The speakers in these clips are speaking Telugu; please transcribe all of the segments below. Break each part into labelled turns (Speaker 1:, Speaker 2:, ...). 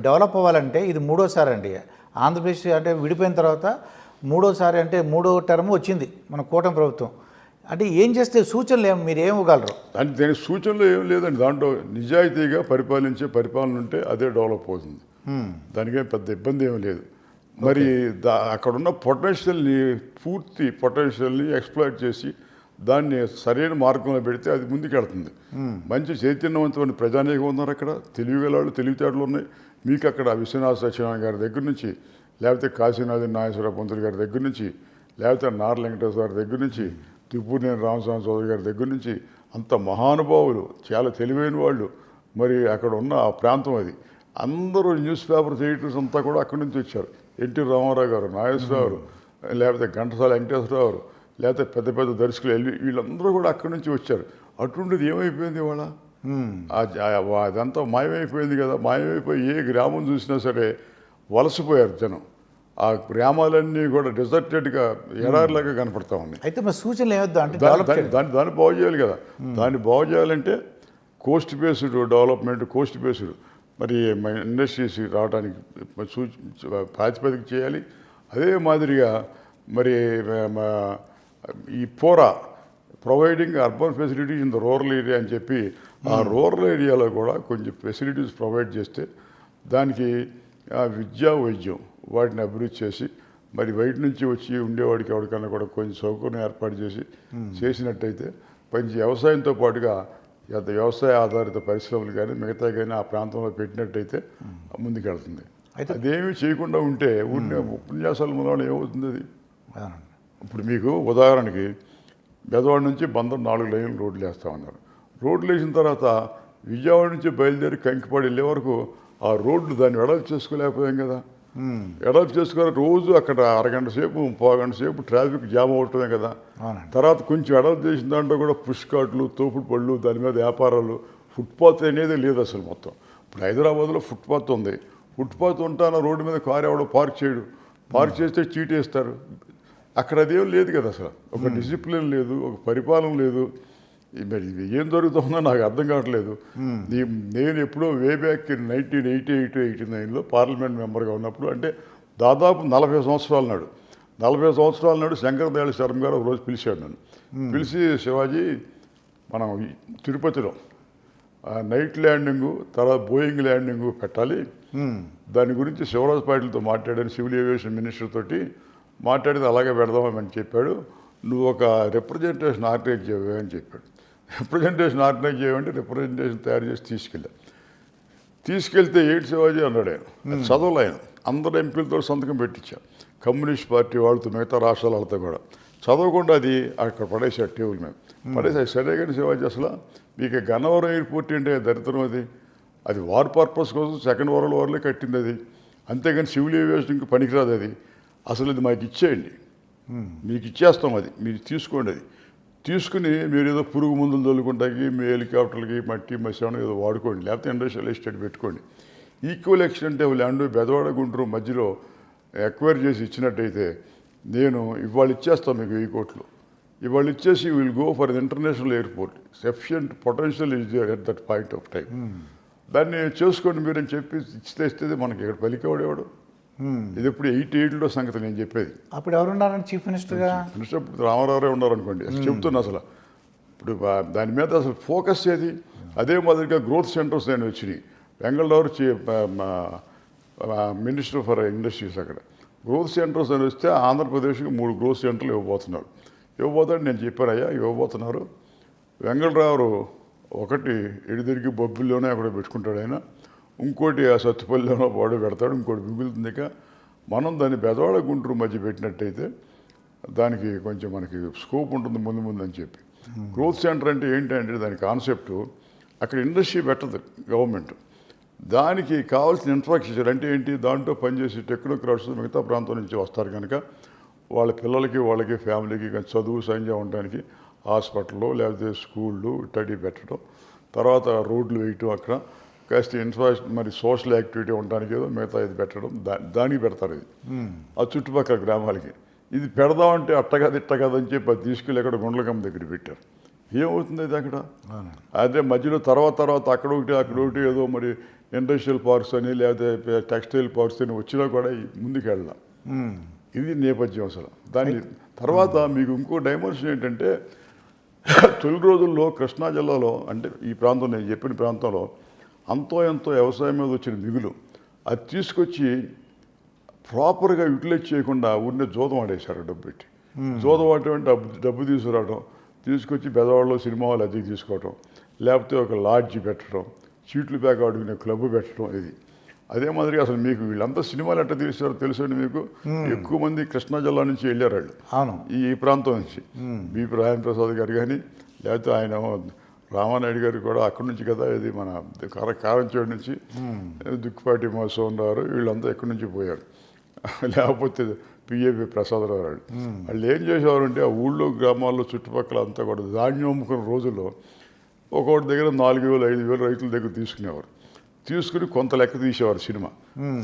Speaker 1: డెవలప్ అవ్వాలంటే ఇది మూడోసారి అండి. ఆంధ్రప్రదేశ్ అంటే విడిపోయిన తర్వాత మూడోసారి అంటే మూడో టర్మ్ వచ్చింది మన కూటమి ప్రభుత్వం. అంటే ఏం చేస్తే సూచనలు మీరు ఏం ఇవ్వగలరు?
Speaker 2: అంటే దానికి సూచనలు ఏం లేదండి. దాంట్లో నిజాయితీగా పరిపాలించే పరిపాలన ఉంటే అదే డెవలప్ అవుతుంది. దానికేం పెద్ద ఇబ్బంది ఏం లేదు. మరి అక్కడున్న పొటెన్షియల్ని పూర్తి పొటెన్షియల్ని ఎక్స్ప్లాయిట్ చేసి దాన్ని సరైన మార్గంలో పెడితే అది ముందుకెళ్తుంది. మంచి చైతన్యవంతమైన ప్రజానీకం ఉన్నారు అక్కడ, తెలివిగలాళ్ళు తెలివితేటలు ఉన్నాయి. మీకు అక్కడ విశ్వనాథ సత్యనారాయణ గారి దగ్గర నుంచి, లేకపోతే కాశీనాథ్ నాగేశ్వర పంతులు గారి దగ్గర నుంచి, లేకపోతే నార వెంకటేశ్వర గారి దగ్గర నుంచి, త్రిపూర్నేని రామస్వామి చౌదరి గారి దగ్గర నుంచి అంత మహానుభావులు, చాలా తెలివైన వాళ్ళు. మరి అక్కడ ఉన్న ఆ ప్రాంతం అది. అందరూ న్యూస్ పేపర్ ఎడిటర్స్ అంతా కూడా అక్కడి నుంచి వచ్చారు. ఎన్టీ రామారావు గారు, నాగేశ్వరరావు, లేకపోతే ఘంటసాల వెంకటేశ్వరరావు, లేకపోతే పెద్ద పెద్ద దర్శకులు వీళ్ళందరూ కూడా అక్కడి నుంచి వచ్చారు. అటువంటిది ఏమైపోయింది ఇవాళ? అదంతా మాయమైపోయింది కదా. మాయమైపోయి ఏ గ్రామం చూసినా సరే వలసపోయారు జనం. ఆ గ్రామాలన్నీ కూడా డిజర్టెడ్గా ఎడారిలాగా కనపడతా ఉన్నాయి.
Speaker 1: అయితే మరి సూచనలు ఏమొద్దు అంటే
Speaker 2: దాన్ని బాగు చేయాలి కదా. దాన్ని బాగు చేయాలంటే Coast based development, Coast based మరి ఇండస్ట్రీస్ రావడానికి ప్రాతిపదిక చేయాలి. అదే మాదిరిగా మరి ఈ పోరా providing urban facilities in the rural area అని చెప్పి ఆ రూరల్ ఏరియాలో కూడా కొంచెం ఫెసిలిటీస్ ప్రొవైడ్ చేస్తే దానికి విద్యా వైద్యం వాటిని అభివృద్ధి చేసి మరి బయట నుంచి వచ్చి ఉండేవాడికి ఎవరికన్నా కూడా కొంచెం సౌకర్యం ఏర్పాటు చేసినట్టయితే మంచి వ్యవసాయంతో పాటుగా వ్యవసాయ ఆధారిత పరిశ్రమలు కానీ మిగతా కానీ ఆ ప్రాంతంలో పెట్టినట్టయితే ముందుకెళ్తుంది. అదేమీ చేయకుండా ఉంటే ఉపన్యాసాల మూలన ఏమవుతుంది అది? ఇప్పుడు మీకు ఉదాహరణకి బెదవాడ నుంచి బందర్ 4 లైన్లు రోడ్లు వేస్తా ఉన్నారు. రోడ్లు వేసిన తర్వాత విజయవాడ నుంచి బయలుదేరి కంకిపాడు వెళ్ళే వరకు ఆ రోడ్లు దాన్ని వెడల్పు చేసుకోలేకపోయాం కదా. వెడల్పు చేసుకొని రోజు అక్కడ అరగంట సేపు 30 గంట సేపు ట్రాఫిక్ జామ్ అవటమే కదా. తర్వాత కొంచెం వెడల్పు చేసిన దాంట్లో కూడా పుష్ కార్ట్లు, తోపుడు పళ్ళు, దాని మీద వ్యాపారాలు, ఫుట్పాత్ అనేది లేదు అసలు మొత్తం. ఇప్పుడు హైదరాబాద్లో ఫుట్పాత్ ఉంది. ఫుట్పాత్ ఉంటాన రోడ్డు మీద కారు ఎవడో పార్క్ చేయడు. పార్క్ చేస్తే చీటేస్తారు. అక్కడ అదేం లేదు కదా అసలు. ఒక డిసిప్లిన్ లేదు, ఒక పరిపాలన లేదు. మరి ఇది ఏం జరుగుతుందో నాకు అర్థం కావట్లేదు. నేను ఎప్పుడో వే బ్యాక్ 1988-89లో పార్లమెంట్ మెంబర్గా ఉన్నప్పుడు, అంటే దాదాపు 40 సంవత్సరాల నాడు 40 సంవత్సరాల నాడు శంకర దయాళ శర్మ గారు ఒకరోజు పిలిచాడు నన్ను. పిలిచి, శివాజీ మనం తిరుపతిలో నైట్ ల్యాండింగు తర్వాత బోయింగ్ ల్యాండింగు పెట్టాలి, దాని గురించి శివరాజ్ పాటిల్తో మాట్లాడాను, సివిల్ ఏవియేషన్ మినిస్టర్ తోటి మాట్లాడితే అలాగే పెడదామని చెప్పాడు. నువ్వు ఒక రిప్రజెంటేషన్ ఆర్గనైజ్ చేయవే అని చెప్పాడు. రిప్రజెంటేషన్ ఆర్గనైజ్ చేయమంటే రిప్రజెంటేషన్ తయారు చేసి తీసుకెళ్తే ఏంటి శివాజీ అన్నాడు ఆయన. చదవలు ఆయన అందరు ఎంపీలతో సంతకం పెట్టించారు, కమ్యూనిస్ట్ పార్టీ వాళ్ళతో, మిగతా రాష్ట్రాల వాళ్ళతో కూడా. చదవకుండా అది అక్కడ పడేసాడు, టేబుల్ మీద పడేసాడు. సరే కానీ శివాజీ, అసలు మీకు గన్నవరం ఎయిర్పోర్ట్ అంటే దరిద్రం అది వార్ పర్పస్ కోసం సెకండ్ వరల్డ్ వార్లో కట్టింది అది, అంతేగాని సివిల్ ఏవియేషన్కి పనికిరాదు అది. అసలు ఇది మాకు ఇచ్చేయండి, మీకు ఇచ్చేస్తాం, అది మీరు తీసుకోండి. అది తీసుకుని మీరు ఏదో పురుగు మందులు చల్లుకుంటాకి, మీ హెలికాప్టర్లకి మట్టి మసానం ఏదో వాడుకోండి, లేకపోతే ఇండస్ట్రియల్ ఎస్టేట్ పెట్టుకోండి. ఈక్వల్ ఎక్స్టెంట్ ల్యాండ్ బెదవాడ గుంటూరు మధ్యలో ఎక్వైర్ చేసి ఇచ్చినట్టయితే నేను ఇవాళ ఇచ్చేస్తాను మీకు 1000 కోట్లు. ఇవాళ ఇచ్చేసి will go for international airport, sufficient potential is there at that point of time. దాన్ని చేసుకోండి మీరు అని చెప్పి ఇస్తే మనకి ఇక్కడ పలికేవాడేవాడు. ఇది ఇప్పుడు 88లో సంగతి నేను చెప్పేది.
Speaker 1: అప్పుడు ఎవరు ఉన్నారండి చీఫ్ మినిస్టర్గా?
Speaker 2: మినిస్టర్ ఇప్పుడు రామారావు ఉన్నారనుకోండి. చెప్తున్నా అసలు ఇప్పుడు దాని మీద అసలు ఫోకస్ ఏది? అదే మాదిరిగా గ్రోత్ సెంటర్స్ నేను వచ్చినాయి. బెంగళూరు మినిస్టర్ ఫర్ ఇండస్ట్రీస్ అక్కడ గ్రోత్ సెంటర్స్ అని వస్తే ఆంధ్రప్రదేశ్కి 3 గ్రోత్ సెంటర్లు ఇవ్వబోతాడు. నేను చెప్పాను, అయ్యా ఇవ్వబోతున్నారు. వెంగళరావు ఒకటి ఎడిదిరిగి బొబ్బిల్లోనే అక్కడ పెట్టుకుంటాడు ఆయన, ఇంకోటి ఆ సత్తుపల్లిలోనో వాడు పెడతాడు, ఇంకోటి మిగులుతుంది. మనం దాన్ని బెదవాడ గుంటూరు మధ్య పెట్టినట్టయితే దానికి కొంచెం మనకి స్కోప్ ఉంటుంది ముందు అని చెప్పి. గ్రోత్ సెంటర్ అంటే ఏంటంటే దాని కాన్సెప్టు, అక్కడ ఇండస్ట్రీ పెట్టదు గవర్నమెంట్, దానికి కావాల్సిన ఇన్ఫ్రాస్ట్రక్చర్ అంటే ఏంటి, దాంట్లో పనిచేసే టెక్నోక్రాట్స్ మిగతా ప్రాంతం నుంచి వస్తారు కనుక వాళ్ళ పిల్లలకి వాళ్ళకి ఫ్యామిలీకి చదువు సంజయం ఉండడానికి హాస్పిటల్లో లేకపోతే స్కూళ్ళు ఇట్టడి పెట్టడం, తర్వాత రోడ్లు వేయటం, అక్కడ కాస్త మరి సోషల్ యాక్టివిటీ ఉండడానికి ఏదో మిగతా ఇది పెట్టడం, దానికి పెడతారు. ఇది ఆ చుట్టుపక్కల గ్రామాలకి ఇది పెడదామంటే అట్టగది అని చెప్పి అది తీసుకెళ్ళి అక్కడ గుండ్లకమ్మ దగ్గర పెట్టారు. ఏమవుతుంది అది అక్కడ?
Speaker 1: అవునండి.
Speaker 2: అదే మధ్యలో తర్వాత అక్కడ ఒకటి ఏదో మరి ఇండస్ట్రియల్ పార్క్స్ అని లేకపోతే టెక్స్టైల్ పార్క్స్ అని వచ్చినా కూడా ముందుకు వెళ్దాం. ఇది నేపథ్యం అసలు. దాని తర్వాత మీకు ఇంకో డైమెన్షన్ ఏంటంటే తొలి రోజుల్లో కృష్ణా జిల్లాలో అంటే ఈ ప్రాంతం నేను చెప్పిన ప్రాంతంలో అంతో ఎంతో వ్యవసాయం మీద వచ్చిన మిగులు అది తీసుకొచ్చి ప్రాపర్గా యూటిలైజ్ చేయకుండా ఊరినే జోదం ఆడేశారు డబ్బు పెట్టి. జోదం ఆడటం డబ్బు తీసుకురావడం, తీసుకొచ్చి బెదవాడలో సినిమా హాల్ అద్దెకి తీసుకోవటం, లేకపోతే ఒక లాడ్జి పెట్టడం, చీట్లు ప్యాక్ ఆడుకునే క్లబ్ పెట్టడం. ఇది అదే మాదిరి అసలు మీకు వీళ్ళంతా సినిమాలు ఎట్లా తీసారో తెలుసండి మీకు. ఎక్కువ మంది కృష్ణా జిల్లా నుంచి వెళ్ళారు వాళ్ళు.
Speaker 1: అవును.
Speaker 2: ఈ ప్రాంతం నుంచి బీపీ రాజేంద్ర ప్రసాద్ గారు కానీ లేకపోతే ఆయన రామానాయుడు గారు కూడా అక్కడి నుంచి కదా, ఇది మన కారంచేడు నుంచి దుక్కుపాటి మోహన్ గారు వీళ్ళంతా ఎక్కడి నుంచి పోయారు. లేకపోతే పిఏపి ప్రసాదరావు గారు వాళ్ళు ఏం చేసేవారంటే ఆ ఊళ్ళో గ్రామాల్లో చుట్టుపక్కల అంతా కూడా ధాన్యం అమ్ముకున్న రోజుల్లో ఒక్కొక్కటి దగ్గర 4,000 5,000 రైతుల దగ్గర తీసుకునేవారు. తీసుకుని కొంత లెక్క తీసేవారు సినిమా.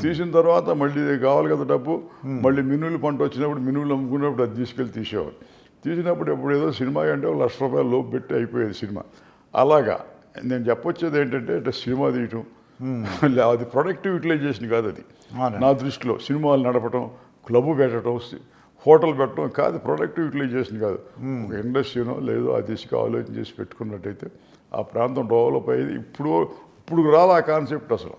Speaker 2: తీసిన తర్వాత మళ్ళీ కావాలి కదా డబ్బు, మళ్ళీ మినువులు పంట వచ్చినప్పుడు మినువులు అమ్ముకున్నప్పుడు అది తీసుకెళ్ళి తీసేవారు. తీసినప్పుడు ఎప్పుడు ఏదో సినిమా అంటే ₹1,00,000 లోపు పెట్టి అయిపోయేది సినిమా. అలాగా నేను చెప్పొచ్చేది ఏంటంటే అంటే సినిమా తీయటం అది ప్రొడక్టివ్ యూటిలైజేషన్ కాదు. అది నా దృష్టిలో సినిమాలు నడపటం, క్లబ్ పెట్టడం, హోటల్ పెట్టడం కాదు, ప్రొడక్టివ్ యూటిలైజేషన్ కాదు. ఒక ఇండస్ట్రీనో లేదో ఆ దిశగా ఆలోచన చేసి పెట్టుకున్నట్టయితే ఆ ప్రాంతం డెవలప్ అయ్యేది. ఇప్పుడు రాదు ఆ కాన్సెప్ట్ అసలు.